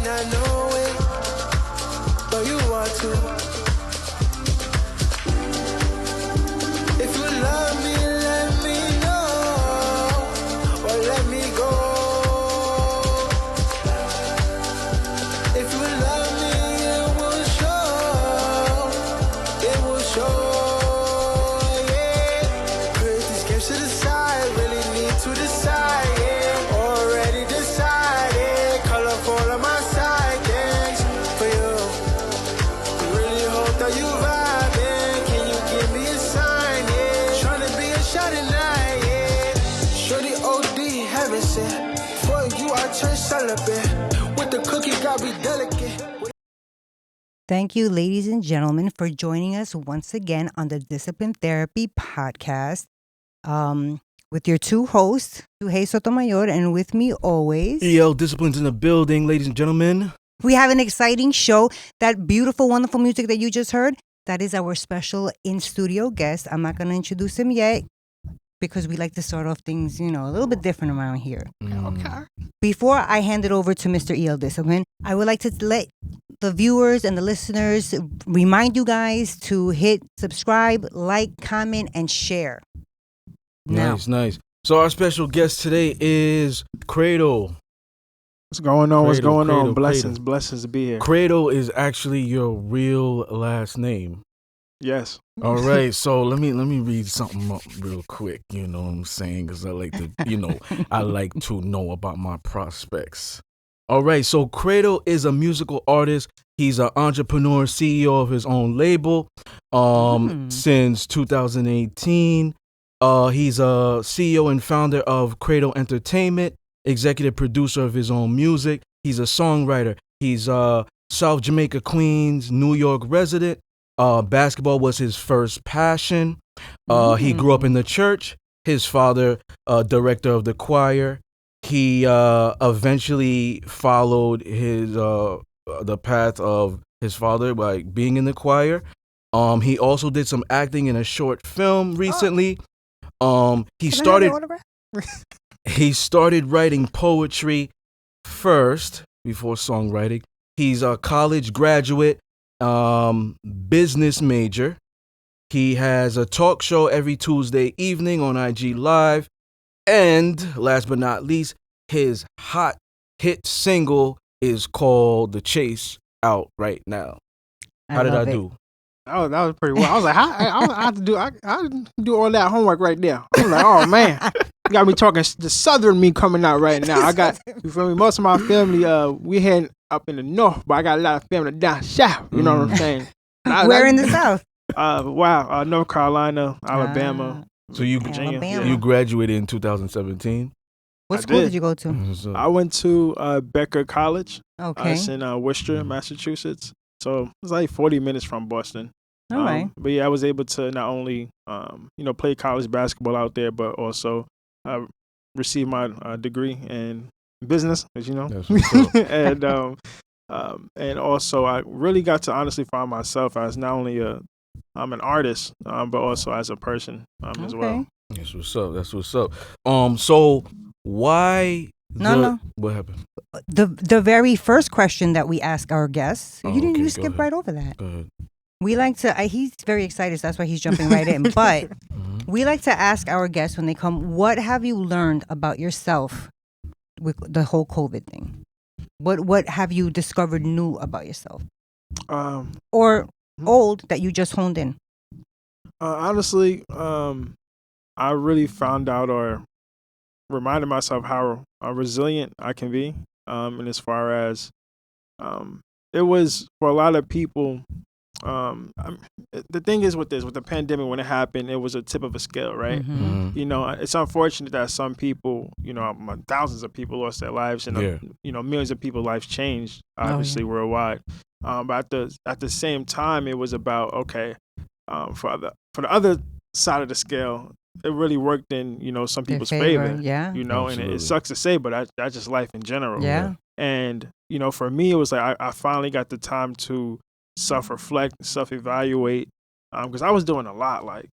not know it, but you want to. If you love me, let me know, or let me go. If you love me, it will show. It will show, yeah. Put these games to the side, really need to decide, yeah. Already decided, colorful on my side, thanks for you. Really hope that you vibing. Can you give me a sign, yeah? Tryna be a shot tonight, yeah. Shorty OD, heaven sent. For you, I turn celibate. With the cookie, got me delicate. Thank you, ladies and gentlemen, for joining us once again on the Discipline Therapy Podcast with your two hosts, Suhey Sotomayor, and with me always. EL Disciplines in the building, ladies and gentlemen. We have an exciting show. That beautiful, wonderful music that you just heard, that is our special in-studio guest. I'm not going to introduce him yet because we like to start off things, a little bit different around here. Okay. Before I hand it over to Mr. EL Discipline, I would like to let the viewers and the listeners remind you guys to hit subscribe, like, comment, and share. Nice. So our special guest today is CREDLE. What's going on? What's going Cradle, on? Blessings to be here. CREDLE is actually your real last name. Yes. All right, so let me read something up real quick. You know what I'm saying? Because I like to, I like to know about my prospects. All right, so CREDLE is a musical artist. He's an entrepreneur, CEO of his own label. Since 2018, he's a CEO and founder of CREDLE Entertainment, executive producer of his own music. He's a songwriter. He's South Jamaica, Queens, New York resident. Basketball was his first passion. He grew up in the church. His father, director of the choir. He eventually followed his the path of his father by being in the choir. He also did some acting in a short film recently. He started writing poetry first before songwriting. He's a college graduate. Business major. He has a talk show every Tuesday evening on IG Live. And last but not least, his hot hit single is called The Chase, out right now. How did I do? Oh, that was pretty well. I was like, I have to do. I do all that homework right there. I was like, oh man, you got me talking the southern me coming out right now. I got, you feel me? Most of my family, we heading up in the north, but I got a lot of family down south. You know what I'm saying? Where in the south? North Carolina, Alabama. So you graduated in 2017. What school did you go to? I went to Becker College. Okay. It's in Worcester, Massachusetts. So it's like 40 minutes from Boston. All right. But yeah, I was able to not only play college basketball out there, but also receive my degree in business, as you know. That's what's up. And also I really got to honestly find myself as not only I'm an artist, but also as a person as well. That's what's up. So why? No. What happened? The very first question that we ask our guests, you skip ahead. right over that. Go ahead. We like to, he's very excited, so that's why he's jumping right in. But we like to ask our guests when they come, what have you learned about yourself with the whole COVID thing? What have you discovered new about yourself? Or old that you just honed in? Honestly, I really found out or reminded myself how resilient I can be. And as far as it was for a lot of people, the thing is with the pandemic, when it happened, it was a tip of a scale, right? It's unfortunate that some people, thousands of people lost their lives, and millions of people's lives changed, obviously worldwide. But at the same time, it was about for the other side of the scale, it really worked in some people's favor. Yeah, and it sucks to say, but that's just life in general. Yeah, and for me, it was like I finally got the time to self-reflect, self-evaluate, because I was doing a lot.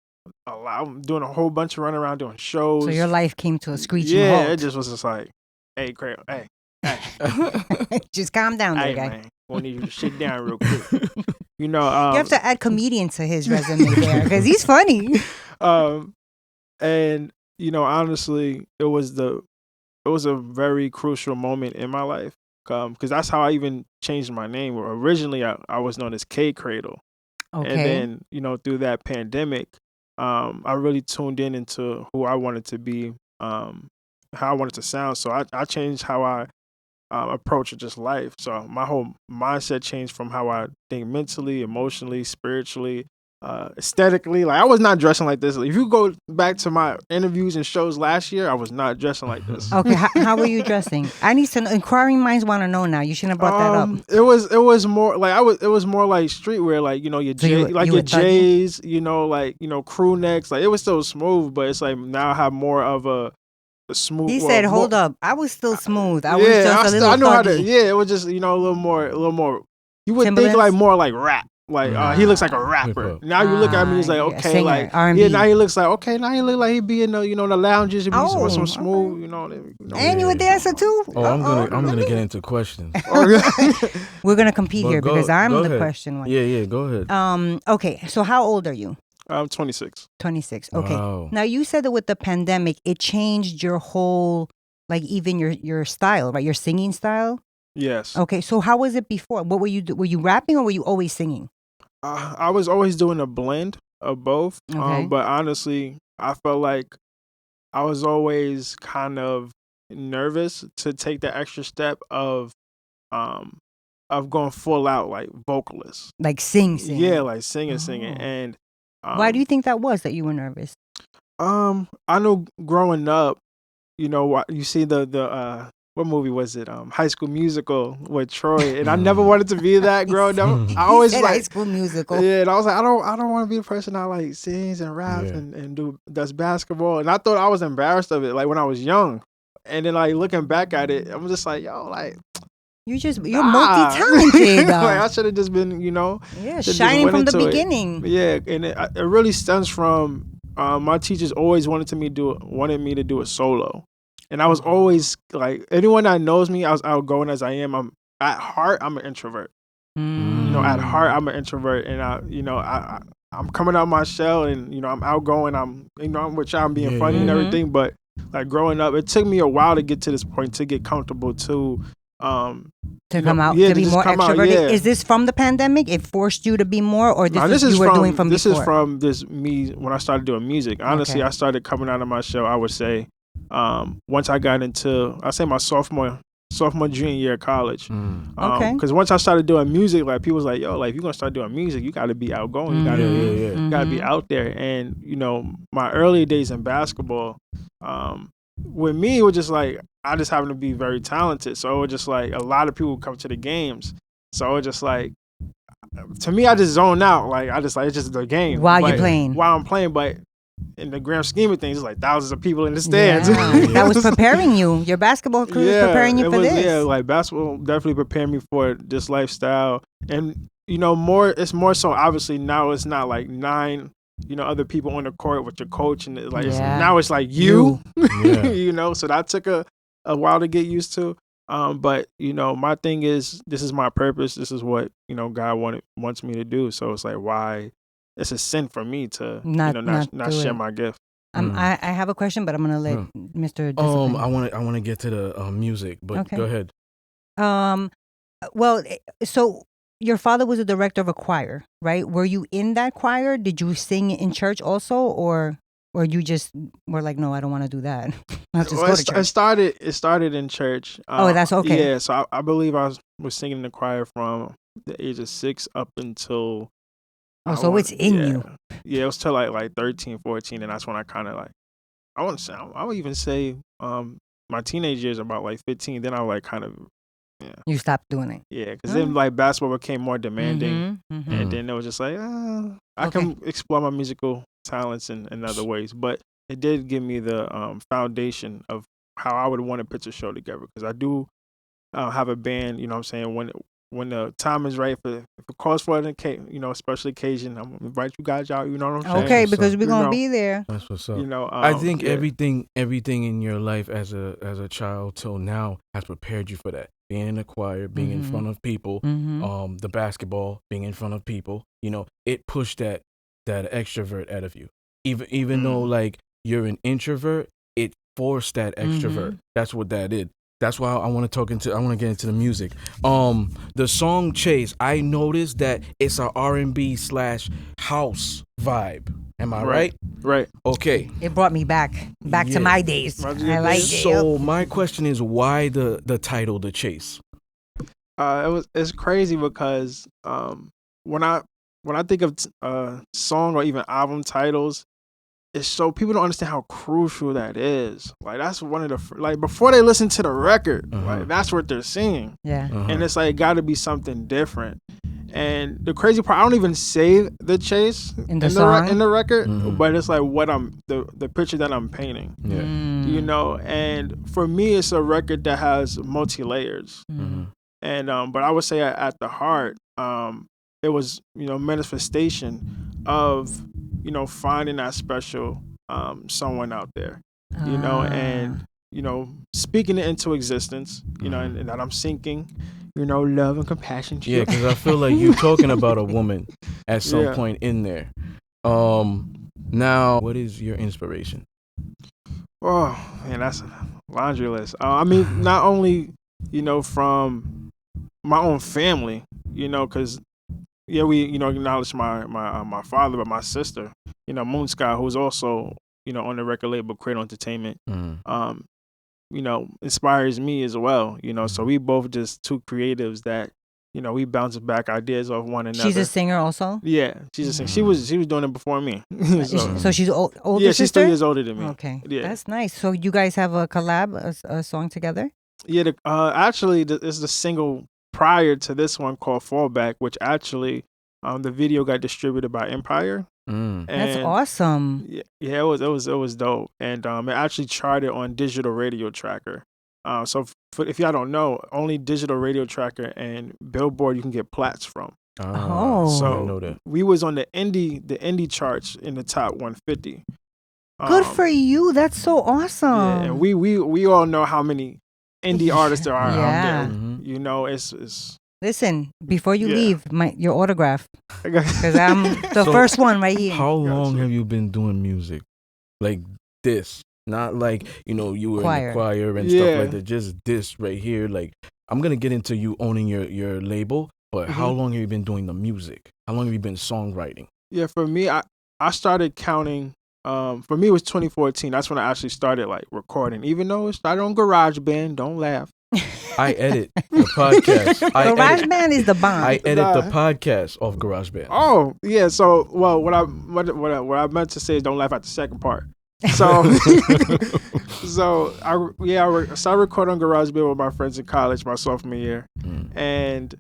I'm doing a whole bunch of running around doing shows. So your life came to a screeching halt. Yeah, it just was just like, hey, Craig, hey, Just calm down there, Hey, guy. man. I need you to sit down real quick. You You have to add comedian to his resume there because he's funny. And honestly, it was a very crucial moment in my life, because that's how I even changed my name. Originally, I was known as CREDLE, and Okay. then through that pandemic, I really tuned into who I wanted to be, how I wanted to sound. So I changed how I approach just life. So my whole mindset changed from how I think mentally, emotionally, spiritually, aesthetically. Like I was not dressing like this. If you go back to my interviews and shows last year, I was not dressing like this. Okay. How were you dressing? I need to know. Inquiring minds want to know now. You shouldn't have brought that up. It was more like it was more like streetwear, like your So you your were thuggy? J's, crew necks. Like it was still smooth, but it's like now I have more of a smooth. He well, said, more- "Hold up, I was still smooth. I was yeah, just a little I know how to. thuggy." Yeah, it was just a little more. You would think Timberlands? like more like rap. Like he looks like a rapper. Hip-hop. Now you look at me, he's like, Yeah, okay, singer, like R&B. yeah. Now he looks like okay. Now he look like he be in the the lounges. He be Oh, some smooth, And you a dancer too? Oh, I'm gonna get into questions. We're gonna compete But here because I'm go the ahead. question one. Yeah, go ahead. Okay. So how old are you? I'm 26. 26. Okay. Wow. Now you said that with the pandemic, it changed your whole, like even your style, right? Your singing style. Yes. Okay. So how was it before? What were you? Were you rapping or were you always singing? I was always doing a blend of both. Okay. But honestly, I felt like I was always kind of nervous to take the extra step of going full out like vocalist. Like sing. Yeah, like singing. Oh. And Why do you think that was that you were nervous? I know growing up, you see the what movie was it? High School Musical with Troy, and I never wanted to be that growing up. I always Said like High School Musical. yeah, and I was like, I don't want to be a person that like sings and raps Yeah. and does basketball, and I thought I was embarrassed of it, like when I was young, and then like looking back at it, I'm just like, yo, like You're nah. multi-talented. Like I should have just been, Yeah, should've just shining went from the into it. beginning. Yeah, and it really stems from my teachers always wanted me to do a solo, and I was always like anyone that knows me, I was outgoing as I am. At heart I'm an introvert. At heart I'm an introvert, and I'm coming out my shell, and I'm outgoing. I'm which I'm being Yeah, funny and yeah. everything, but like growing up, it took me a while to get to this point to get comfortable to come out yeah, to be just more come out, extroverted. yeah. Is this from the pandemic? It forced you to be more, or this is you were doing from this before? is from this me when I started doing music. Honestly, Okay. I started coming out of my shell, I would say, once I got into my sophomore junior year of college. Okay. Because once I started doing music, like people was like, yo, like if you're gonna start doing music, you gotta be outgoing. You gotta Yeah. you gotta be out there. And my early days in basketball, with me, it was just like I just happened to be very talented. So it was just like a lot of people would come to the games. So it was just like to me, I just zone out. Like I just like it's just the game While you're But playing. While I'm playing, but in the grand scheme of things, it's like thousands of people in the stands. Yeah. That was preparing you. Your basketball career was preparing you it for was, this. Yeah, like basketball definitely prepared me for this lifestyle. And it's more so obviously now it's not like 9 other people on the court with your coach, and now it's like you. Yeah. So that took a while to get used to. But my thing is this is my purpose. This is what God wants me to do. So it's like why it's a sin for me to Not share it. my gift. I have a question, but I'm gonna let Mr. Discipline. I want to get to the music, but Okay. go ahead. Well, so your father was a director of a choir, right? Were you in that choir? Did you sing in church also, or you just were like, no, I don't want to do that. I'll just go to church. It started in church. Oh, that's okay. Yeah, so I believe I was singing in the choir from the age of 6 up until. It's in you. Yeah, it was till like 13, 14, and that's when I kind of like. I would even say my teenage years about like 15. Then I like kind of. Yeah. You stopped doing it. Yeah, because then like basketball became more demanding, and then it was just like I can explore my musical talents in other ways, but it did give me the foundation of how I would want to put a show together, because I do have a band. You know what I'm saying? when the time is right if it calls for an special occasion, I'm gonna invite you guys out. You know what I'm saying? Okay, because we're You gonna know, be there. That's what's up. I I think everything in your life as a child till now has prepared you for that. Being in the choir, being in front of people, the basketball, being in front of people, it pushed that extrovert out of you. Even though like you're an introvert, it forced that extrovert. That's what that did. That's why I want to get into the music. The song Chase, I noticed that it's a R&B / house vibe. Am I right? Right. Okay. It brought me back to my days. I like it. So my question is, why the title, The Chase? It's crazy because when I think of song or even album titles, it's so people don't understand how crucial that is. Like that's one of the like before they listen to the record, like that's what they're seeing. Yeah. And it's like it got to be something different. And the crazy part, I don't even say the chase in the record, but it's like what I'm the picture that I'm painting. Yeah. And for me, it's a record that has multi layers. And but I would say at the heart, it was manifestation of finding that special someone out there, and speaking it into existence, and that I'm seeking, love and compassion. Yeah, because I feel like you're talking about a woman at some point in there. Now, what is your inspiration? Oh man, that's a laundry list. I mean, not only from my own family, because we acknowledge my father, but my sister, Moon Sky, who's also on the record label CREDLE Entertainment, inspires me as well. So we both just two creatives that we bounce back ideas off one another. She's a singer also. Yeah, she's a singer. She was doing it before me. So she's older. Yeah, she's sister? 3 years older than me. Okay, yeah, that's nice. So you guys have a collab, a song together? Yeah, actually, it's the single prior to this one called Fallback, which actually the video got distributed by Empire. And that's awesome. Yeah, it was dope, and it actually charted on Digital Radio Tracker. So if y'all don't know, only Digital Radio Tracker and Billboard you can get plats from. Oh, I know that. We was on the indie charts in the top 150. Good for you. That's so awesome. Yeah, and we all know how many indie artists there are out there. It's Listen, before you leave, your autograph, because I'm the first one right here. How long have you been doing music like this? Not like you were in the choir and stuff like that. Just this right here. Like I'm gonna get into you owning your label, but how long have you been doing the music? How long have you been songwriting? Yeah, for me, I started counting. For me, it was 2014. That's when I actually started like recording. Even though it started on GarageBand. Don't laugh. I edit the podcast. GarageBand is the bomb. I edit the podcast off GarageBand. Oh yeah. So what I meant to say is don't laugh at the second part. So I started recording on GarageBand with my friends in college my sophomore year, and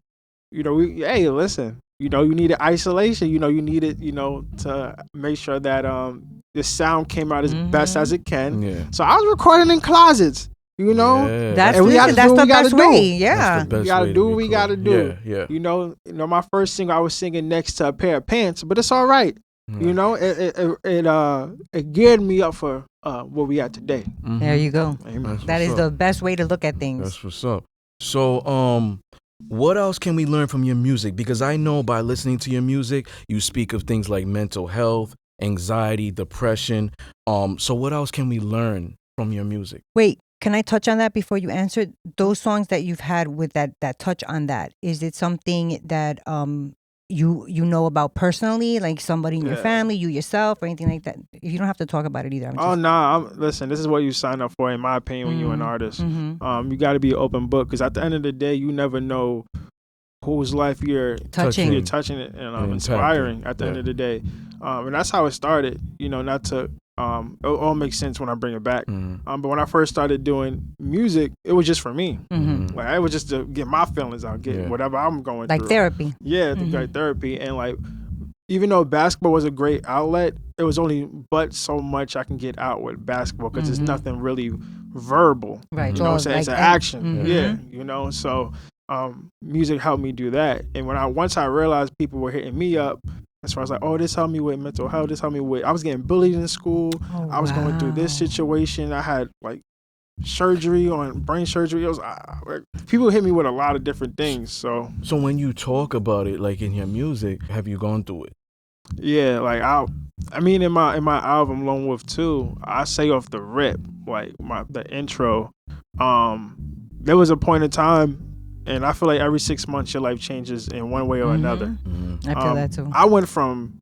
listen. You needed isolation. You needed to make sure that the sound came out as best as it can. Yeah. So I was recording in closets. That's the best way. Yeah, we gotta do what we gotta do. Yeah. My first single I was singing next to a pair of pants, but it's all right. It geared me up for what we at today. There you go. Amen. That is the best way to look at things. That's what's up. So what else can we learn from your music? Because I know by listening to your music, you speak of things like mental health, anxiety, depression. So what else can we learn from your music? Wait, can I touch on that before you answer? Those songs that you've had with that touch on that, is it something that you know about personally, like somebody in your family, you yourself, or anything like that? You don't have to talk about it either. Listen, this is what you sign up for, in my opinion, when you're an artist. You got to be an open book, because at the end of the day, you never know whose life you're touching it and inspiring at the end of the day. And that's how it started. Not to it all makes sense when I bring it back. But when I first started doing music, it was just for me. Like it was just to get my feelings out, get whatever I'm going through. Like therapy. Yeah, like therapy. And like, even though basketball was a great outlet, it was only but so much I can get out with basketball, because it's nothing really verbal. Right. It's an action. Yeah. So music helped me do that. And once I realized people were hitting me up as far as like, oh, this helped me with mental health, this helped me with, I was getting bullied in school, I was going through this situation, I had like surgery on brain surgery. It was like, people hit me with a lot of different things. So when you talk about it, like in your music, have you gone through it? Yeah, like I mean, in my album Lone Wolf 2, I say off the rip, like the intro. There was a point in time, and I feel like every 6 months your life changes in one way or another. I feel that too. I went from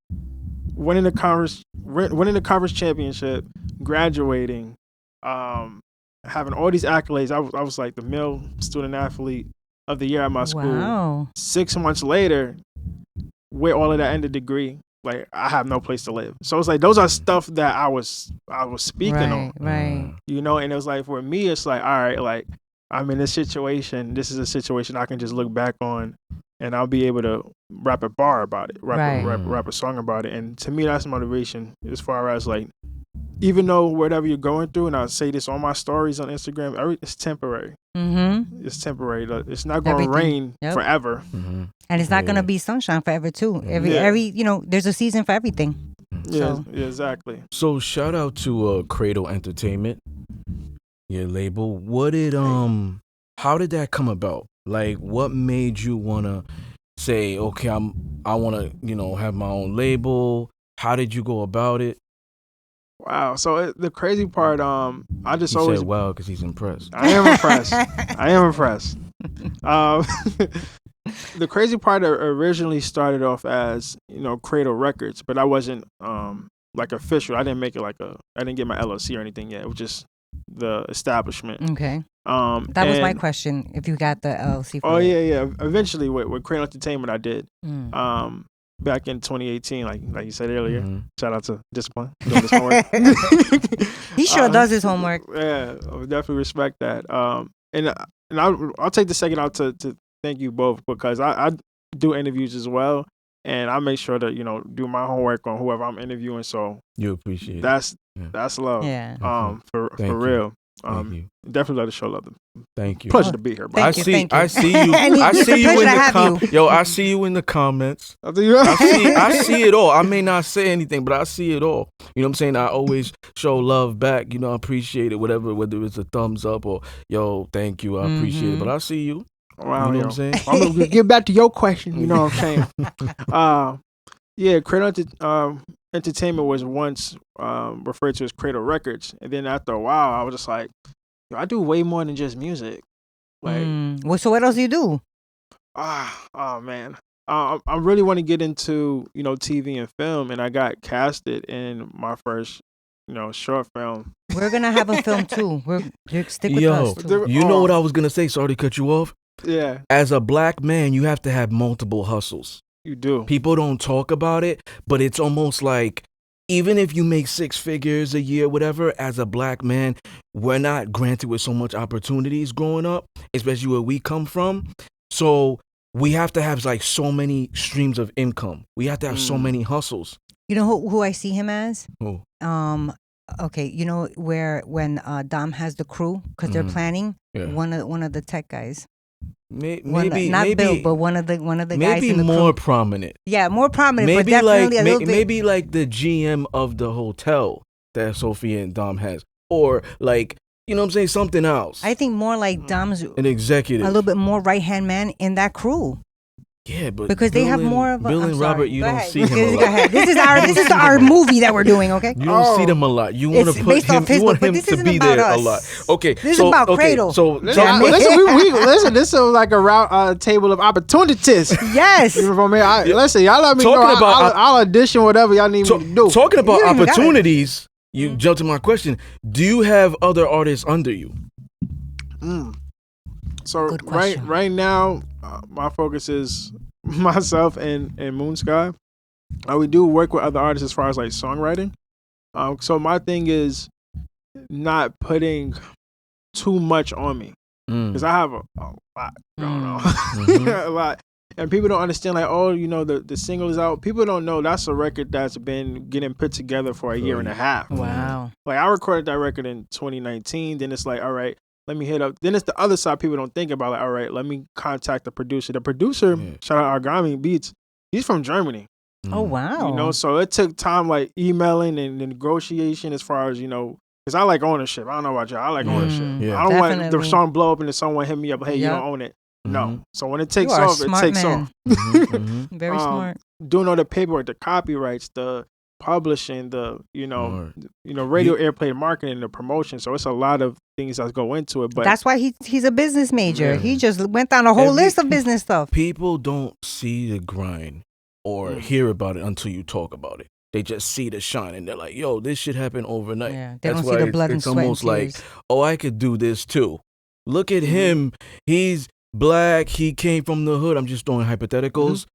winning the conference championship, graduating, having all these accolades. I was like the male student athlete of the year at my school. Wow. 6 months later, with all of that ended degree, like I have no place to live. So it's like those are stuff that I was speaking on. Right. You know, and it was like for me, it's like, all right, like I'm in this situation. This is a situation I can just look back on, and I'll be able to rap a bar about it, rap a song about it. And to me, that's motivation as far as like, even though whatever you're going through, and I say this on my stories on Instagram, it's temporary. Mm-hmm. It's temporary. It's not going to rain forever. Mm-hmm. And it's not going to be sunshine forever too. Every there's a season for everything. Yeah, exactly. So shout out to CREDLE Entertainment, your label. What did how did that come about? Like, what made you wanna say, okay, I wanna have my own label? How did you go about it? Wow. So the crazy part, I just always said wow because he's impressed. I am impressed. I am impressed. The crazy part originally started off as CREDLE Records, but I wasn't like official. I didn't make it I didn't get my LLC or anything yet. It was just the establishment. Okay. That was my question. If you got the LLC. For yeah. Eventually, with CREDLE Entertainment, I did. Back in 2018, like you said earlier. Mm-hmm. Shout out to Discipline doing his homework. He sure does his homework. Yeah, I would definitely respect that. And I'll take the second out to thank you both, because I do interviews as well, and I make sure to do my homework on whoever I'm interviewing. So you appreciate that's love. Yeah. For real. Definitely let us show love. Thank you. Pleasure to be here, bro. I see you. I see you in the Yo, I see you in the comments. I see it all. I may not say anything, but I see it all. You know what I'm saying? I always show love back. I appreciate it. Whether it's a thumbs up or yo, thank you. I appreciate it. But I see you. Wow, you know what I'm saying? I'm gonna get back to your question. You know what I'm saying? Yeah, CREDLE Entertainment was once referred to as CREDLE Records, and then after a while, I was just like, I do way more than just music. Like, well, so what else do you do? Oh man, I really want to get into TV and film, and I got casted in my first short film. We're gonna have a film too. Stick with us too. You know what I was gonna say? Sorry to cut you off. Yeah. As a black man, you have to have multiple hustles. You do. People don't talk about it, but it's almost like even if you make 6 figures a year, whatever, as a black man, we're not granted with so much opportunities growing up, especially where we come from. So we have to have like so many streams of income. We have to have so many hustles. You know who I see him as? Who? Okay, when Dom has the crew because they're planning. Yeah. One of the tech guys. Maybe not Bill, but one of the guys in the maybe more prominent. Yeah, more prominent. Maybe but definitely a little bit. Maybe like the GM of the hotel that Sophia and Dom has, or like what I'm saying, something else. I think more like Dom's an executive, a little bit more right hand man in that crew. Yeah, but because they have more of a Bill and Robert, you don't see him a lot. Go ahead. This is our movie that we're doing, okay? You don't see them a lot. You want to put him. You want him to be there a lot. Okay, this is about CREDLE. So listen, this is like a table of opportunities. Yes. Listen, y'all let me know. I'll audition whatever y'all need me to do. Talking about opportunities, you jumped to my question. Do you have other artists under you? So right now, my focus is myself and Moon Sky. We do work with other artists as far as like songwriting. So my thing is not putting too much on me, because I have a lot going on, a lot. And people don't understand, like, the single is out. People don't know that's a record that's been getting put together for a year and a half. Wow. Like, I recorded that record in 2019. Then it's like, all right, let me hit up. Then it's the other side people don't think about. Like, all right, let me contact the producer. The producer, shout out Argami Beats, he's from Germany. Oh wow. You know, so it took time, like emailing and the negotiation as far as, you know, because I like ownership. I don't know about y'all. I like ownership. Yeah. I don't want Definitely. the song blow up and then someone hit me up, hey, you Yep. don't own it. No. Mhm. So when it takes You are a off, it smart takes man. off. Very smart. Doing all the paperwork, the copyrights, the publishing, the you know, radio airplay, marketing, the promotion. So it's a lot of things that go into it. But That's why he's a business major. Yeah. He just went down a whole list of business stuff. People don't see the grind or hear about it until you talk about it. They just see the shine and they're like, yo, this shit happened overnight. Yeah, they That's don't see why the blood and it's sweat and almost like, tears. oh, I could do this too. Look at him. He's black. He came from the hood. I'm just throwing hypotheticals.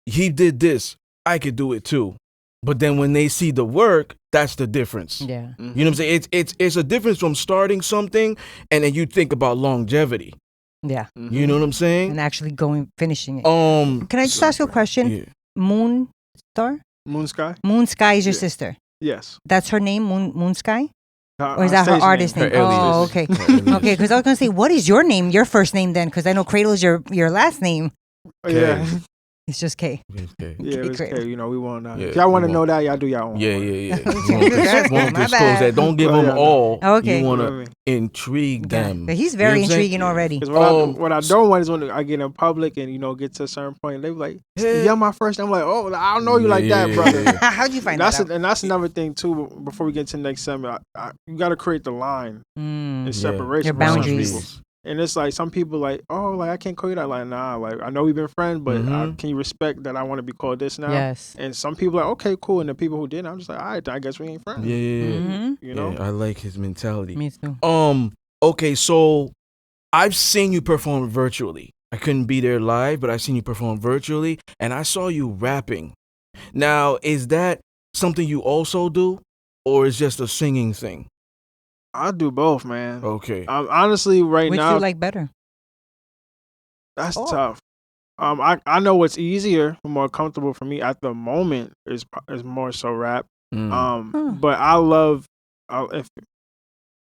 He did this. I could do it too. But then when they see the work, that's the difference. Yeah. You know what I'm saying? It's a difference from starting something and then you think about longevity. Yeah. You know what I'm saying? And actually finishing it. Can Can I just ask you a question? Yeah. Moon Star? Moon Sky? Moon Sky is your Yeah. sister. Yes. That's her name, Moon Sky? Or Or is that her artist name? Her alias. Oh, okay. Her alias. Okay, because I was going to say, what is your name, your first name then? Because I know Cradle is your last name. Yeah. It's just K. Okay. Yeah, it's Great. okay. You know, we won't. Yeah, If y'all want to we know won't. that, y'all do y'all own. Yeah. You That's won't my disclose bad. that. Don't give Oh, them yeah. all. Okay. You want You know what I to mean? intrigue them. But he's You know very what I'm saying? intriguing already. Because what I Um, don't want is when I get in public and, you know, get to a certain point, they be like, Yeah. yeah, my first name. I'm like, oh, I don't know you like that, brother. How'd you find That's that out? and that's another thing too. Before we get to the next segment, you got to create the line and separation. Your from some boundaries. people. And it's like some people like, oh, like I can't call you that. Like, nah, like I know we've been friends, but can you respect that I want to be called this now? Yes. And some people like, okay, cool. And the people who didn't, I'm just like, all right, I guess we ain't friends. Yeah. Mm-hmm. You know. Yeah, I like his mentality. Me too. Okay, so I've seen you perform virtually. I couldn't be there live, but I've seen you perform virtually, and I saw you rapping. Now, is that something you also do, or is just a singing thing? I'll do both, man. Okay. Honestly, right Which now, you like better? that's Oh. tough. I know what's easier, more comfortable for me at the moment is more so rap. But I love if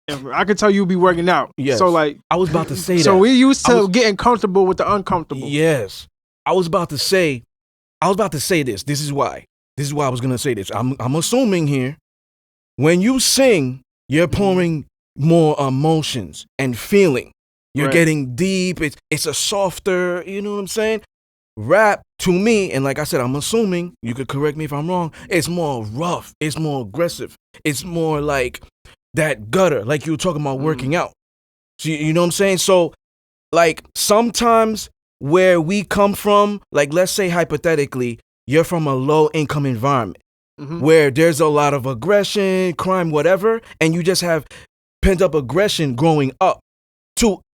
I could tell you be working out. Yes. So like I was about to say that. So we used to I was- getting comfortable with the uncomfortable. Yes. I was about to say this. This is why I was gonna say this. I'm assuming here, when you sing, you're pouring more emotions and feeling. You're Right. getting deep. It's a softer, you know what I'm saying? Rap to me, and like I said, I'm assuming, you could correct me if I'm wrong, it's more rough, it's more aggressive, it's more like that gutter, like you were talking about working out. So you know what I'm saying? So like sometimes where we come from, like let's say hypothetically, you're from a low income environment where there's a lot of aggression, crime, whatever, and you just have pent up aggression growing up.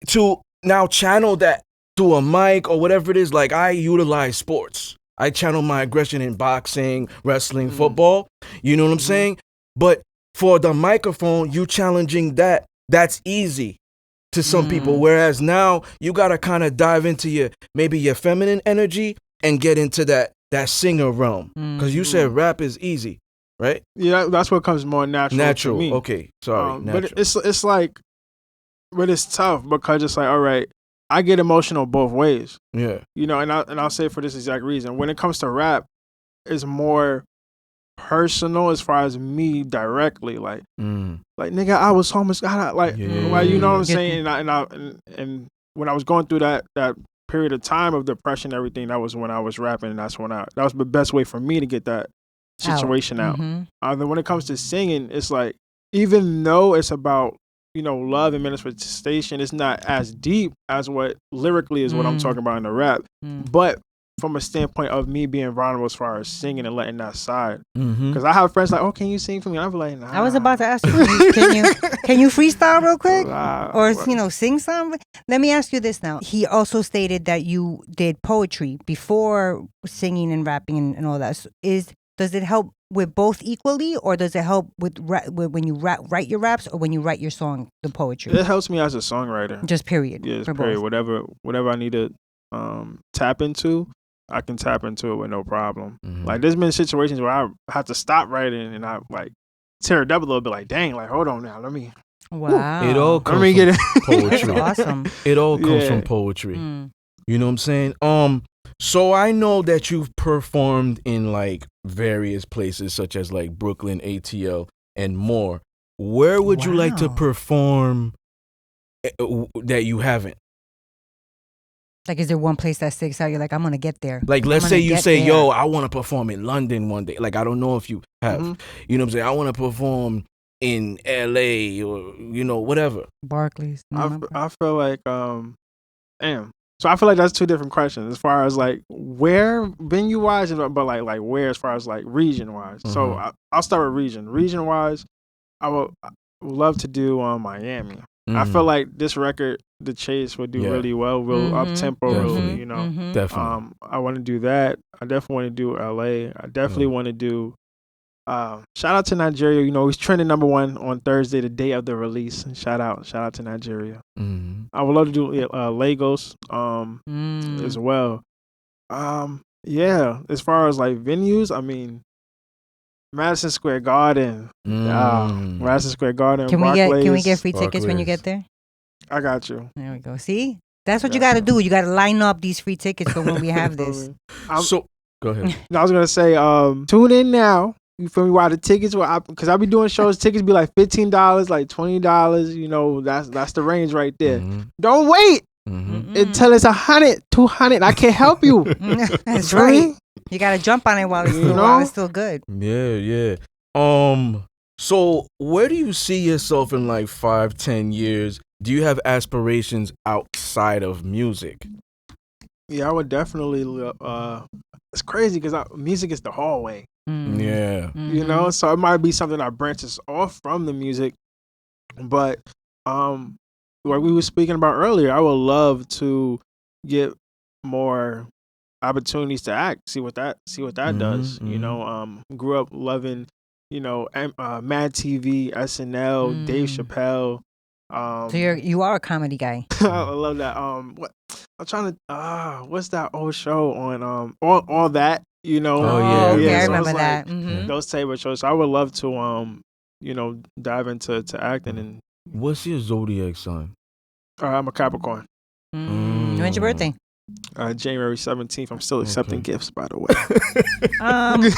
To now channel that through a mic or whatever it is, like I utilize sports. I channel my aggression in boxing, wrestling, football. You know what I'm saying? But for the microphone, you challenging that's easy to some people. Whereas now you gotta kind of dive into maybe your feminine energy and get into that singer realm. Because you said rap is easy, right? Yeah, that's what comes more natural. Natural. To me. Okay. Sorry. Natural. But it's like, but it's tough because it's like, all right, I get emotional both ways. Yeah. You know, and I'll say for this exact reason. When it comes to rap, it's more personal as far as me directly. Like nigga, I was homeless. Like you know what I'm saying. And when I was going through that period of time of depression, and everything, that was when I was rapping. And that was the best way for me to get that situation out. Then when it comes to singing, it's like, even though it's about, you know, love and manifestation, it's not as deep as what lyrically is what I'm talking about in the rap. But from a standpoint of me being vulnerable as far as singing and letting that side. Because I have friends like, oh, can you sing for me? And I'm like, nah. I was about to ask you, can you freestyle real quick? Or, Well, you know, sing something? Let me ask you this now. He also stated that you did poetry before singing and rapping and all that. Does it help with both equally, or does it help with when you write your raps, or when you write your song, the poetry? It helps me as a songwriter. Just period. Yeah, for period. both. Whatever I need to tap into, I can tap into it with no problem. Like there's been situations where I had to stop writing and I like tear it up a little bit. Like, dang, like hold on now, let me Wow. It all Let comes me from get it. That's poetry. awesome. It all comes Yeah. from poetry. Mm. You know what I'm saying? So I know that you've performed in like various places such as like Brooklyn, ATL, and more. Where would you like to Wow. perform that you haven't? Like, is there one place that sticks out? You're like, I'm gonna get there. Like, let's I'm say gonna you get say, there. yo, I want to perform in London one day. Like, I don't know if you have. Mhm. You know what I'm saying? I want to perform in LA or, you know, whatever. Barclays. I feel like damn. So I feel like that's two different questions as far as like where venue wise, but like where as far as like region wise. So Mhm. I'll start with region. Region wise, I would love to do Miami. I Mhm. feel like this record, The Chase, would do Yeah. really well, real up tempo, real, Definitely. you know. Definitely. I want to do that. I definitely want to do LA. I definitely want to do. Shout out to Nigeria. You know, he's trending #1 on Thursday, the day of the release. Shout out to Nigeria. Mhm. I would love to do Lagos Mm. as well. Yeah, as far as like venues, I mean, Madison Square Garden. Mm. Madison Square Garden. Can we Barclays. get free tickets when you Barclays. get there? I got you. There we go. See, that's what you Got got to you. do. You got to line up these free tickets for when we have this. So, go ahead. I was gonna say, tune in now. You feel me? Why the tickets? Because I'll be doing shows. Tickets be like $15, like $20. You know, that's the range right there. Mhm. Don't wait Mhm. until it's 100, 200. I can't help you. That's Feel right. me? You got to jump on it while it's You still know? while it's still good. Yeah, yeah. So where do you see yourself in like 5-10 years? Do you have aspirations outside of music? Yeah, I would definitely. It's crazy because music is the hallway. Mm. Yeah. You know, so it might be something that branches off from the music, but like we were speaking about earlier, I would love to get more opportunities to act, see what that does. You know, grew up loving, you know, Mad TV, SNL, Dave Chappelle. So you are a comedy guy. I love that. What I'm trying to what's that old show on all that, you know? Oh, yeah, okay, I so remember it's that. like Mhm. those type of shows. So I would love to you know, dive into acting and What's your zodiac sign? I'm a Capricorn. When's your birthday? January 17th. I'm still accepting gifts, by the way.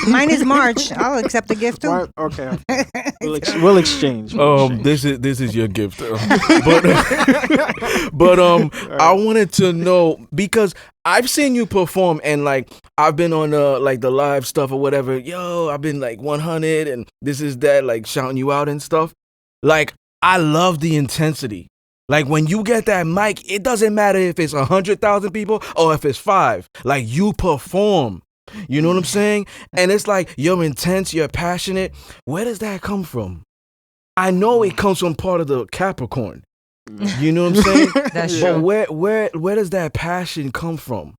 Mine is March. I'll accept the gift too. What? Okay. We'll exchange. This is your gift. But I wanted to know because I've seen you perform and like I've been on like the live stuff or whatever. Yo, I've been like 100 and this is that, like shouting you out and stuff. Like I love the intensity. Like when you get that mic, it doesn't matter if it's 100,000 people or if it's 5. Like you perform. You know what I'm saying? And it's like you're intense, you're passionate. Where does that come from? I know it comes from part of the Capricorn. You know what I'm saying? That's But true. where does that passion come from?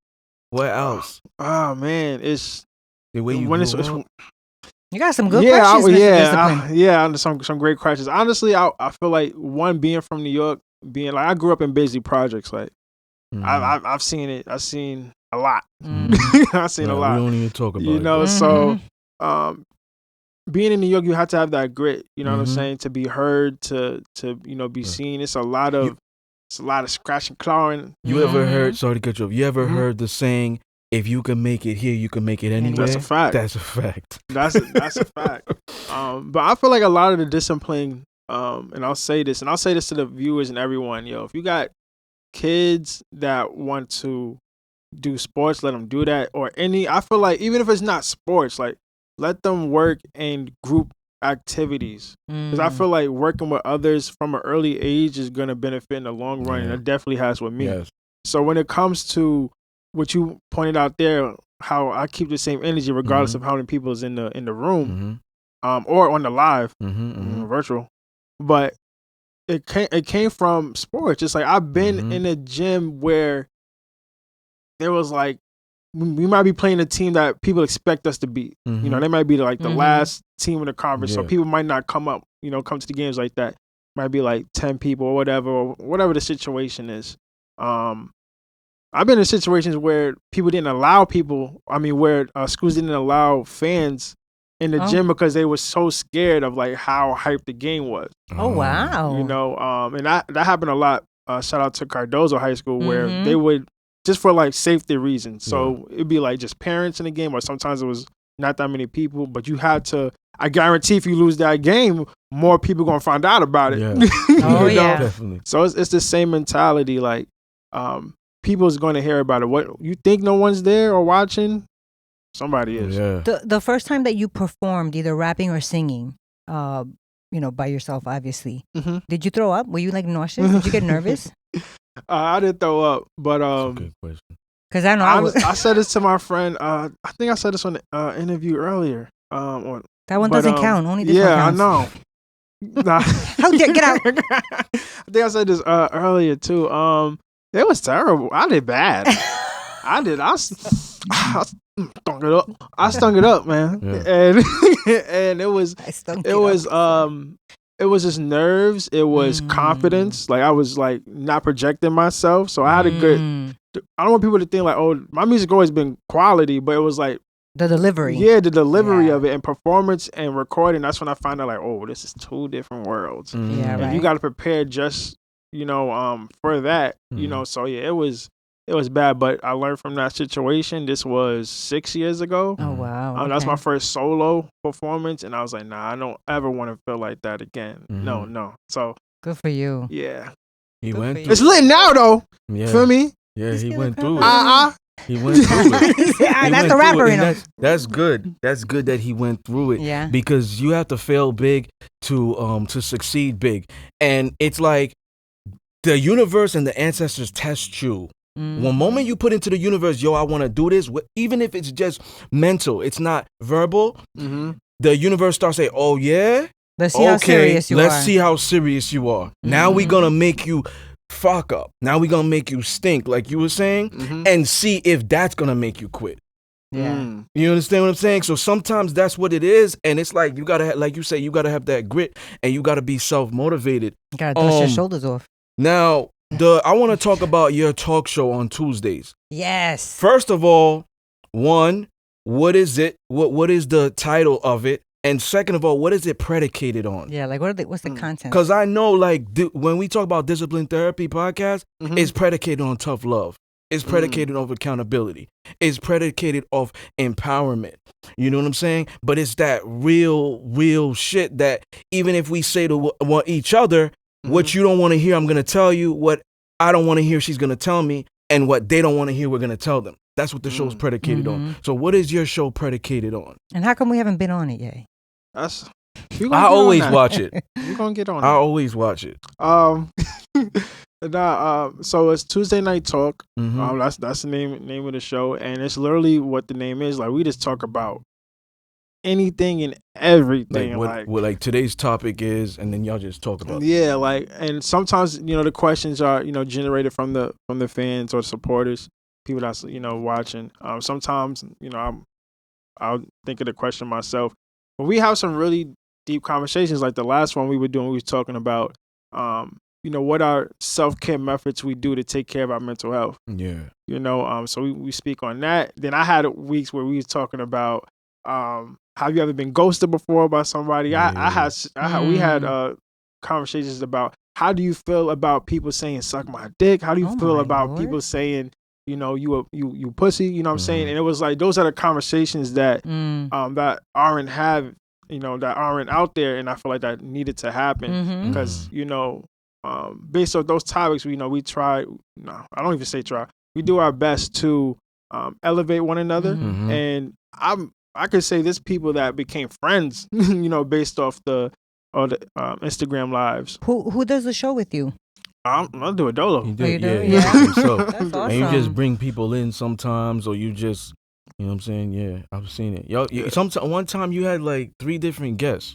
Where else? Oh man, it's The way you when grew it's up? You got some good yeah, questions, Mr. Discipline. yeah, some great questions. Honestly, I feel like one being from New York, being like I grew up in busy projects. Like I've seen it. I've seen a lot. I've seen a Yeah, lot. we don't even talk about You it. know, so being in New York, you have to have that grit. You know what I'm saying? To be heard, to you know, be seen. It's a lot of scratch and clawing. You ever heard? Sorry to cut you off. You ever heard the saying, "If you can make it here, you can make it anywhere"? That's a fact. That's a fact. That's a fact. But I feel like a lot of the discipline, and I'll say this to the viewers and everyone, yo, if you got kids that want to do sports, let them do that. Or I feel like even if it's not sports, like let them work in group activities. Because I feel like working with others from an early age is going to benefit in the long run. And it definitely has with me. Yes. So when it comes to what you pointed out there, how I keep the same energy regardless of how many people is in the room, or on the live, virtual. But it came from sports. It's like I've been in a gym where there was like we might be playing a team that people expect us to beat. You know, they might be like the last team in the conference, so people might not come to the games like that. Might be like 10 people or whatever the situation is. I've been in situations where people didn't allow where schools didn't allow fans in the Oh. gym because they were so scared of like how hyped the game was. Oh wow. You know, and that happened a lot. Shout out to Cardozo High School where Mhm. they would just for like safety reasons. So it'd be like just parents in the game, or sometimes it was not that many people, but you had to. I guarantee if you lose that game, more people gonna find out about it. Yeah. Oh, You know? yeah. Definitely. So it's the same mentality. Like, people's going to hear about it. What you think? No one's there or watching? Somebody is. Yeah. The first time that you performed, either rapping or singing, by yourself, obviously, Mhm. did you throw up? Were you like nauseous? Did you get nervous? I didn't throw up, but That's a good question. Because I know I was, I said this to my friend. I think I said this on the interview earlier. that one but, doesn't count. Only this yeah, one counts. I know. Nah. How dare get out? I think I said this earlier too. It was terrible. I did bad. I stung it up. I stung it up, man. Yeah. And it was I stunk it was just nerves. It was confidence. Like I was like not projecting myself. So I had a good. I don't want people to think like, oh, my music always been quality, but it was like the delivery. yeah, the delivery Yeah. of it and performance and recording. That's when I found out like, oh, this is two different worlds. Yeah, And right. you got to prepare just for that. So yeah, it was bad, but I learned from that situation. This was 6 years ago. Oh wow. That's my okay. first solo performance, and I was like, nah, I don't ever want to feel like that again. No. So Good for you. yeah, He Good went for through it's lit now though. Yeah. Feel me? Yeah, he Just went get a through couple- it. He went through it. Yeah, He that's went the through rapper it, in and him. that's good. That's good that he went through it. Yeah. Because you have to fail big to succeed big. And it's like the universe and the ancestors test you. One moment you put into the universe, yo, I want to do this, even if it's just mental, it's not verbal. The universe starts saying, oh yeah? Let's see how serious you let's are. see how serious you are. Now we're going to make you fuck up. Now we're going to make you stink, like you were saying, and see if that's going to make you quit. Yeah. You understand what I'm saying? So sometimes that's what it is. And it's like, you got to, like you say, you got to have that grit and you got to be self-motivated. You gotta dust your shoulders off. Now, I want to talk about your talk show on Tuesdays. Yes. First of all, one, what is it? What is the title of it? And second of all, what is it predicated on? Yeah, like what's the content? Because I know, like, when we talk about Discipline Therapy podcast, it's predicated on tough love. It's predicated off accountability. It's predicated off empowerment. You know what I'm saying? But it's that real shit that even if we say to each other, what you don't want to hear, I'm going to tell you. What I don't want to hear, she's going to tell me. And what they don't want to hear, we're going to tell them. That's what the show's predicated on. So what is your show predicated on? And how come we haven't been on it yet? I always watch it. You're going to get on I it. always watch it. So it's Tuesday Night Talk. Mhm. That's the name of the show. And it's literally what the name is. Like, we just talk about anything and everything. Like what like today's topic is, and then y'all just talk about it. Yeah, like, and sometimes the questions are generated from the fans or supporters, people that's watching. Sometimes I'll think of the question myself, but we have some really deep conversations. Like the last one we were doing, we was talking about what are self-care methods we do to take care of our mental health. Yeah. So we speak on that. Then I had weeks where we was talking about have you ever been ghosted before by somebody? We had conversations about how do you feel about people saying suck my dick? How do you feel about people saying you pussy? You know what I'm saying? And it was like those are the conversations that that aren't that aren't out there, and I feel like that needed to happen because based on those topics, we try. No, I don't even say try. We do our best to elevate one another, and I could say there's people that became friends, based off the Instagram lives. Who does the show with you? I'll do a dolo. You do, you do? yeah. So, That's awesome. and you just bring people in sometimes, or you just, you know what I'm saying? Yeah, I've seen it. One time you had like 3 different guests.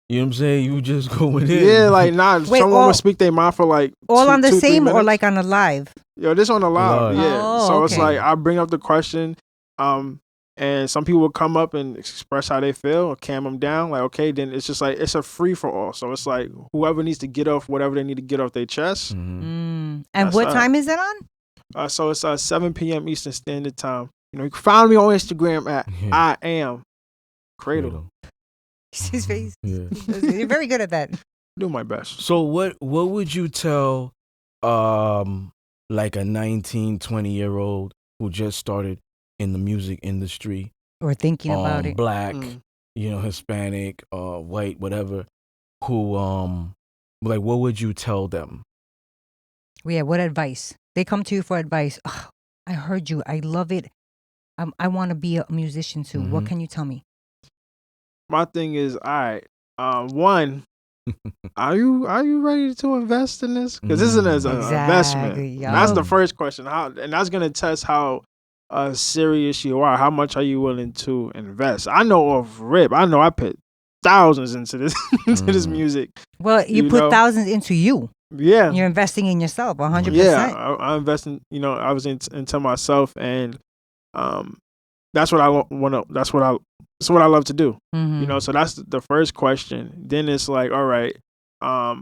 You know what I'm saying? You just go in. Yeah, like someone would speak their mind for like all on the 2-3 same or minutes. like on a live. Yo, this on the live. Yeah. Oh, So it's okay. like I bring up the question, and some people will come up and express how they feel or calm them down. Like, okay, then it's just like it's a free for all. So it's like whoever needs to get off whatever they need to get off their chest. And That's what up. time is it on? So it's 7 p.m. Eastern Standard Time. You can find me on Instagram at I am Cradle. His face. Yeah. You're very good at that. Do my best. So what would you tell like a 19, 20-year-old who just started in the music industry, Or thinking about it. black, Mm. Hispanic, white, whatever, who like what would you tell them? Yeah, what advice? They come to you for advice. "Ugh, I heard you. I love it. I want to be a musician too. What Mhm. can you tell me?" My thing is, all right. One, are you ready to invest in this? Because this is an investment. Exactly, And that's the yup. first question. How, and that's gonna test how serious you are. How much are you willing to invest? I know off rip. I know I put thousands into this into this Mm. music. Well, you You put know? thousands into you. Yeah. You're investing in yourself, 100%. Yeah, I invest in, I was into myself, and that's what I want to. That's what I love to do. Mhm. So that's the first question. Then it's like, all right,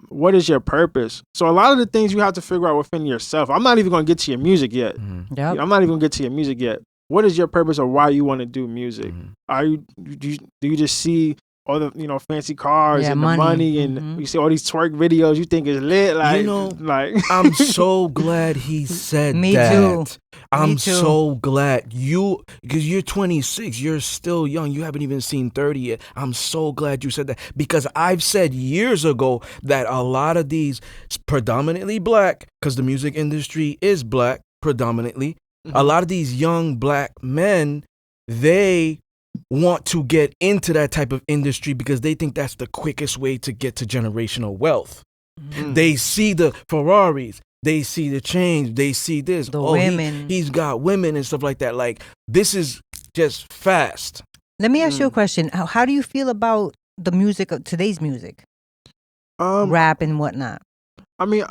what is your purpose? So a lot of the things you have to figure out within yourself. I'm not even going to get to your music yet. Mhm. Yep. I'm not even going to get to your music yet. What is your purpose or why you want to do music? Mhm. Are you do you just see all the fancy cars Yeah, and money. the money and Mhm. you see all these twerk videos? You think it's lit, like like I'm so glad he said Me that. too. I'm Me too. so glad because you're 26, you're still young, you haven't even seen 30 yet. I'm so glad you said that because I've said years ago that a lot of these predominantly black, because the music industry is black predominantly, a lot of these young black men, they want to get into that type of industry because they think that's the quickest way to get to generational wealth. They see the Ferraris, they see the chains, they see this. The women. He's got women and stuff like that. Like, this is just fast. Let me ask you a question. How do you feel about the music of today's music, rap and whatnot? I mean,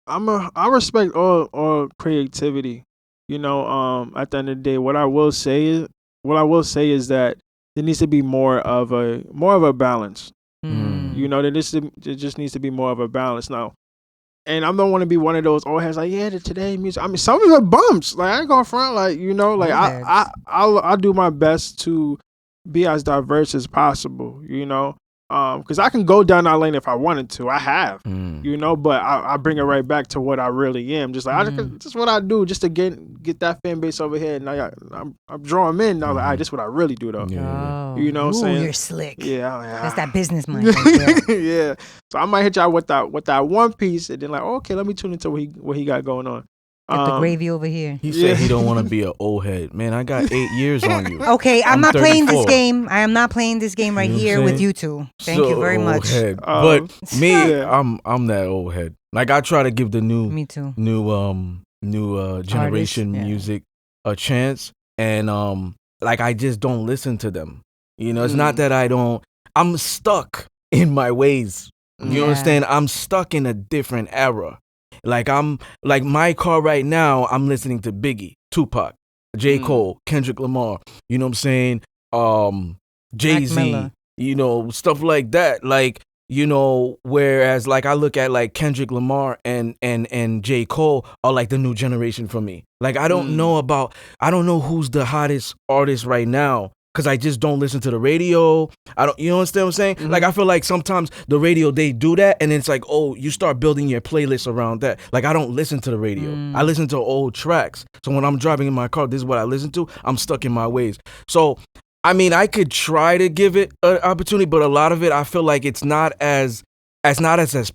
I respect all creativity. At the end of the day, what I will say is that there needs to be more of a balance. Mm. There just needs to be more of a balance now. And I don't want to be one of those old heads like, yeah, the today music. I mean, some of it bumps. Like I ain't going front. Like like I'll do my best to be as diverse as possible. Because I can go down that lane if I wanted to. I have. But I bring it right back to what I really am. Just like just what I do, just to get that fan base over here. And I'm drawing them in. Now, like, all right, this is what I really do though. Oh, You know what I'm saying? You're slick. Yeah, That's that business mind right there. yeah. So I might hit y'all with that one piece, and then like, okay, let me tune into what he got going on. Get the gravy over here. He said he don't want to be an old head. Man, I got 8 years on you. Okay, I'm not 34. playing this game. I am not playing this game right You know what here I'm with saying? you two. Thank So you very old much. head. But me, yeah. I'm that old head. Like I try to give the Me too. new generation yeah. music a chance, and like I just don't listen to them. It's not that I'm stuck in my ways. You Yeah. understand? I'm stuck in a different era. Like my car right now, I'm listening to Biggie, Tupac, J. Cole, Kendrick Lamar, you know what I'm saying? Jay-Z, stuff like that. Like, whereas like I look at like Kendrick Lamar and J. Cole are like the new generation for me. Like I don't know who's the hottest artist right now. Cause I just don't listen to the radio. You understand what I'm saying? Like I feel like sometimes the radio, they do that and it's like, oh, you start building your playlist around that. Like I don't listen to the radio. I listen to old tracks. So when I'm driving in my car, this is what I listen to. I'm stuck in my ways. So, I mean, I could try to give it an opportunity, but a lot of it, I feel like it's not as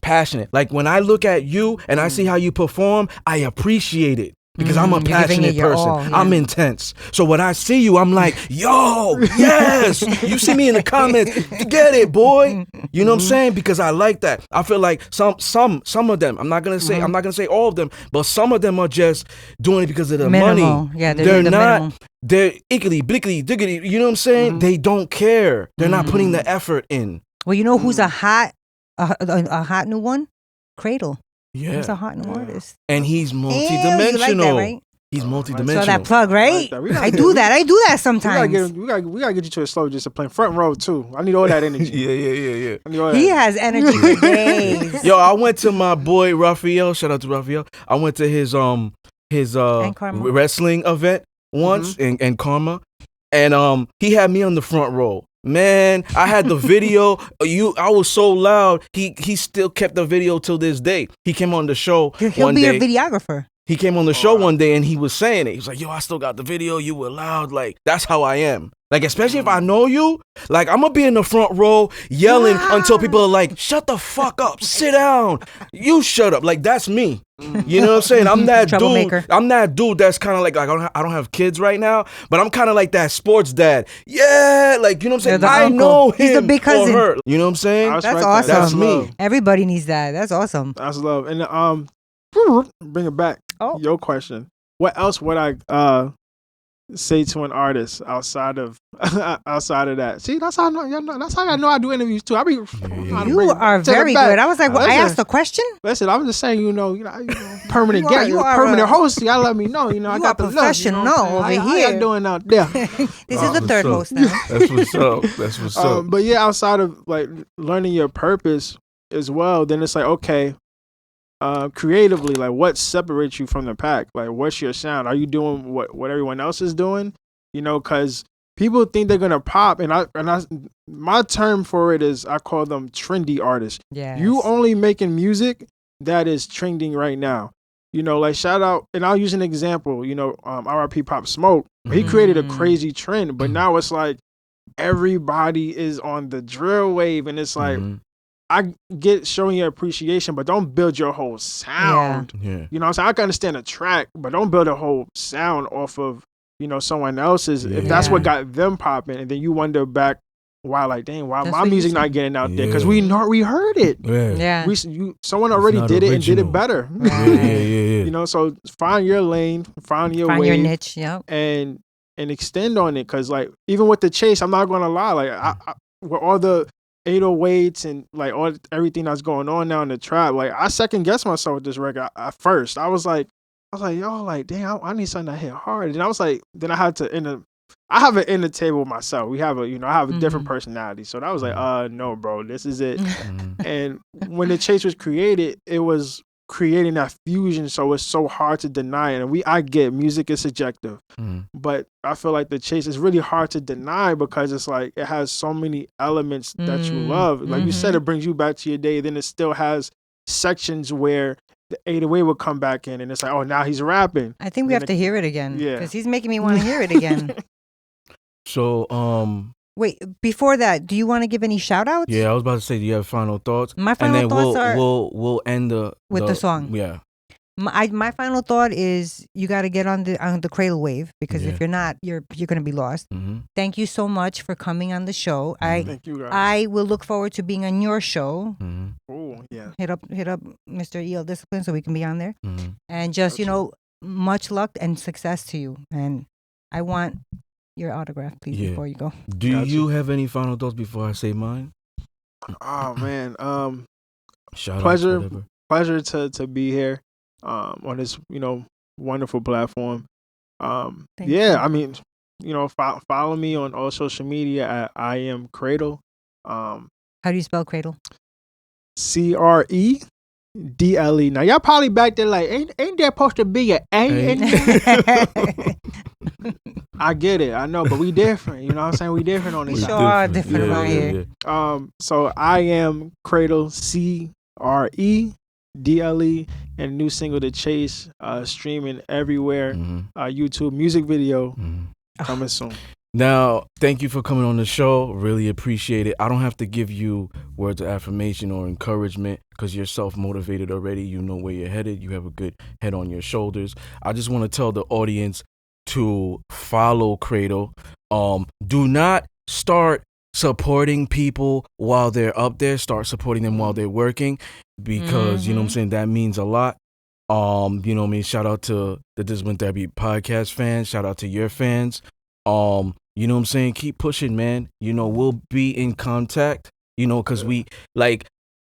passionate. Like when I look at you and I see how you perform, I appreciate it. Because I'm a passionate person. All, yeah. I'm intense. So when I see you, I'm like, yo, yes. You see me in the comments, get it, boy. You know what I'm saying? Because I like that. I feel like some of them, I'm not gonna say all of them, but some of them are just doing it because of the minimal. money. Yeah, they're the not. minimal. They're ickily, blickily, diggity. You know what I'm saying? They don't care. They're not putting the effort in. Well, you know who's a hot new one? Cradle. Yeah. He's a hot new artist. And he's multidimensional. You like that, right? He's multidimensional. So that plug, right? Like that. I do that sometimes. We gotta get you to a slow just to play front row too. I need all that energy. Yeah. I need all He that. has energy for days. Yo, I went to my boy Raphael. Shout out to Raphael. I went to his Karma. wrestling event once in Karma, and he had me on the front row. Man, I had the video. I was so loud. He still kept the video till this day. He came on the show He'll one be day. a videographer. He came on the show one day and he was saying it. He was like, yo, I still got the video. You were loud. Like, that's how I am. Like, especially if I know you, like, I'm going to be in the front row yelling until people are like, shut the fuck up. Sit down. You shut up. Like, that's me. You know what I'm saying? I'm that Troublemaker. dude. I'm that dude that's kind of like I don't have kids right now, but I'm kind of like that sports dad. Yeah, like, you know what I'm saying? The I uncle. know him He's the big cousin. or her. You know what I'm saying? I respect That's that. awesome. That's me. love. Everybody needs that. That's awesome. That's love. And bring it back. Oh. Your question. What else would I say to an artist outside of that? See, that's how I know. That's how I know I do interviews too. You are very good. I was like, well, I asked a question. Listen, I'm just saying, permanent You are- guest, you are permanent a- host. You gotta let me know. I you got are the love, professional how over How here. y'all doing out there? This is Oh, the third what's host now. That's what's up. That's what's up. But yeah, outside of like learning your purpose as well, then it's like, okay, creatively, like what separates you from the pack? Like, what's your sound? Are you doing what everyone else is doing? Because people think they're gonna pop, and I my term for it is I call them trendy artists. Yeah. You only making music that is trending right now. Like shout out, and I'll use an example. R.I.P. Pop Smoke. He created a crazy trend, but now it's like everybody is on the drill wave, and it's like I get showing your appreciation, but don't build your whole sound. Yeah. You know what I'm saying? I can understand a track, but don't build a whole sound off of someone else's. If that's what got them popping, and then you wonder back why, like, dang, why That's my what you music said. not getting out there? Because Yeah. we heard it. Yeah. Yeah. Someone already not did it and did original. it better. Yeah. So find your lane, find your Find way, your niche. Yep. and extend on it. Because like even with the chase, I'm not gonna lie, like I with all the 808s and like everything that's going on now in the trap, like I second guessed myself with this record. At first, I was like, yo, like damn, I need something that hit hard. And I was like, then I had to I have an inner table myself. We have I have a different personality. So that was like, no, bro, this is it. And when the chase was created, it was creating that fusion. So it's so hard to deny it. And I get music is subjective, but I feel like the chase is really hard to deny because it's like it has so many elements that you love. Like you said, it brings you back to your day. Then it still has sections where the 808 would come back in, and it's like, oh, now he's rapping. I think we have to hear it again. Yeah. Because he's making me want to hear it again. So, Wait, before that, do you want to give any shout outs? yeah, I was about to say, do you have final thoughts? My final and then thoughts are we'll end with the song. Yeah. My final thought is you got to get on the cradle wave because if Yeah. you're not, you're going to be lost. Thank you so much for coming on the show. Thank you guys. I will look forward to being on your show. Oh yeah. Hit up Mr. E.L. Discipline so we can be on there. And just, much luck and success to you. And I want your autograph, please, Yeah. before you go. Do Gotcha. you have any final thoughts before I say mine? Oh man. Shout Pleasure. out, whatever. Pleasure to be here on this wonderful platform. Thank Yeah, you. I mean, follow me on all social media at I am Cradle. How do you spell cradle? CREDLE. Now y'all probably back there like, ain't there supposed to be an A in there? I get it, I know, but we different. You know what I'm saying? We different on this We side. sure are different around here. So I am Cradle, CREDLE, and new single The Chase, streaming everywhere. YouTube music video coming soon. Now, thank you for coming on the show. Really appreciate it. I don't have to give you words of affirmation or encouragement because you're self-motivated already. You know where you're headed. You have a good head on your shoulders. I just want to tell the audience to follow Cradle. Do not start supporting people while they're up there. Start supporting them while they're working because, you know what I'm saying, that means a lot. You know what I mean? Shout out to the Discipline Therapy podcast fans. Shout out to your fans. You know what I'm saying? Keep pushing, man. We'll be in contact, because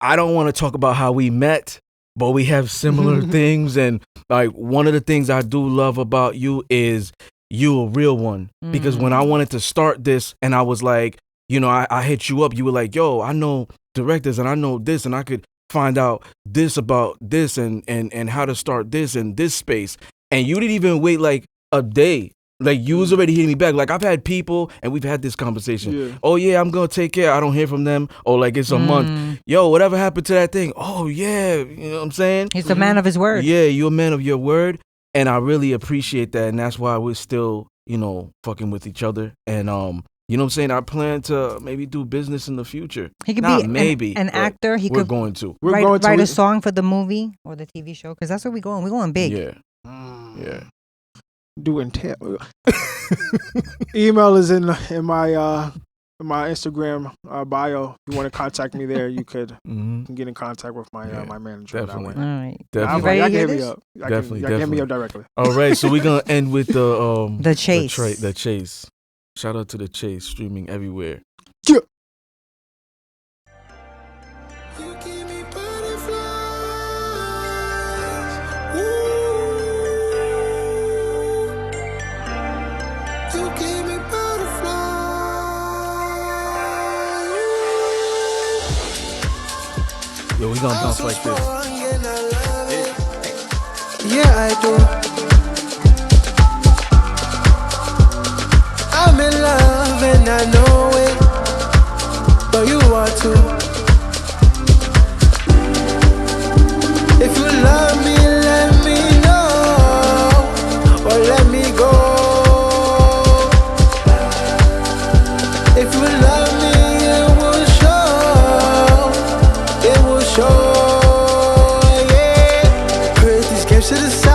I don't want to talk about how we met, but we have similar things. And like one of the things I do love about you is you a real one. Because when I wanted to start this and I was like, I hit you up, you were like, yo, I know directors and I know this and I could find out this about this and how to start this in this space. And you didn't even wait like a day. Like you was already hitting me back. Like I've had people and we've had this conversation. Yeah. Oh yeah, I'm gonna take care. I don't hear from them. Or like it's a month. Yo, whatever happened to that thing? Oh yeah, you know what I'm saying? He's a man of his word. Yeah, you're a man of your word, and I really appreciate that, and that's why we're still, fucking with each other. And you know what I'm saying? I plan to maybe do business in the future. He could Not be maybe an actor. He we're could going to. write a song for the movie or the TV show, because that's where we're going. We're going big. Yeah. Yeah. Doing email is in my Instagram bio. If you want to contact me there, you could get in contact with my my manager. Definitely. That way. All right. Definitely. You ready to hear hit me this? up. Definitely, Y'all can hit me up directly. All right, so we're gonna end with the The Chase. The Chase. Shout out to The Chase, streaming everywhere. Yeah. You give me butterflies. Ooh. You give me butterflies. Yo, we gonna bounce like this. Yeah, I do. I'm in love and I know it, but you are too. If you love me, let me know, or let me go. If you love me, it will show. It will show, yeah. Put these games to the side.